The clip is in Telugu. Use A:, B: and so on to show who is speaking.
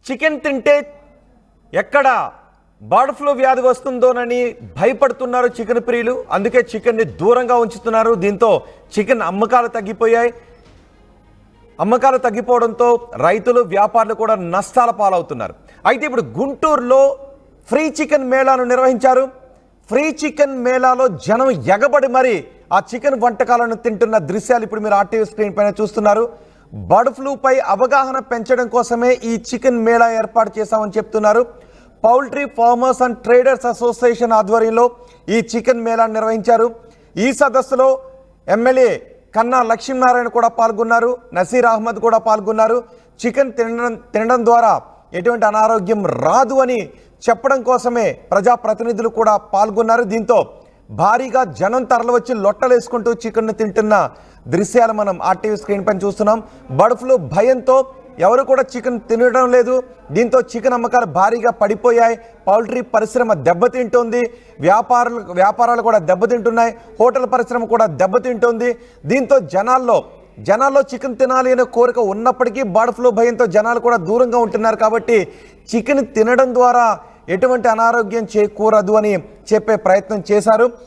A: చికెన్ తింటే ఎక్కడ బర్డ్ ఫ్లూ వ్యాధి వస్తుందోనని భయపడుతున్నారు చికెన్ ప్రియులు. అందుకే చికెన్ని దూరంగా ఉంచుతున్నారు. దీంతో చికెన్ అమ్మకాలు తగ్గిపోయాయి. అమ్మకాలు తగ్గిపోవడంతో రైతులు వ్యాపారులు కూడా నష్టాల పాలవుతున్నారు. అయితే ఇప్పుడు గుంటూరులో ఫ్రీ చికెన్ మేళాను నిర్వహించారు. ఫ్రీ చికెన్ మేళాలో జనం ఎగబడి మరి ఆ చికెన్ వంటకాలను తింటున్న దృశ్యాలు ఇప్పుడు మీరు ఆర్టీవీ స్క్రీన్ పైన చూస్తున్నారు. బర్డ్ ఫ్లూపై అవగాహన పెంచడం కోసమే ఈ చికెన్ మేళా ఏర్పాటు చేశామని చెప్తున్నారు. Poultry farmers and traders association ఆధ్వర్యంలో ఈ చికెన్ మేళా నిర్వహించారు. ఈ సదస్సులో ఎమ్మెల్యే కన్నా లక్ష్మీనారాయణ కూడా పాల్గొన్నారు. నసీర్ అహ్మద్ కూడా పాల్గొన్నారు. చికెన్ తినడం ద్వారా ఎటువంటి అనారోగ్యం రాదు అని చెప్పడం కోసమే ప్రజాప్రతినిధులు కూడా పాల్గొన్నారు. దీంతో భారీగా జనం తరలివచ్చి లొట్టలేసుకుంటూ చికెన్ తింటున్న దృశ్యాలు మనం ఆర్టీవీ స్క్రీన్ పైన చూస్తున్నాం. బర్డ్ ఫ్లూ భయంతో ఎవరు కూడా చికెన్ తినడం లేదు. దీంతో చికెన్ అమ్మకాలు భారీగా పడిపోయాయి. పౌల్ట్రీ పరిశ్రమ దెబ్బతింటోంది. వ్యాపారాలు కూడా దెబ్బతింటున్నాయి. హోటల్ పరిశ్రమ కూడా దెబ్బతింటోంది. దీంతో జనాల్లో చికెన్ తినాలి అనే కోరిక ఉన్నప్పటికీ బర్డ్ ఫ్లూ భయంతో జనాలు కూడా దూరంగా ఉంటున్నారు. కాబట్టి చికెన్ తినడం ద్వారా ఎటువంటి అనారోగ్యం చేకూరదు అని చెప్పే ప్రయత్నం చేశారు.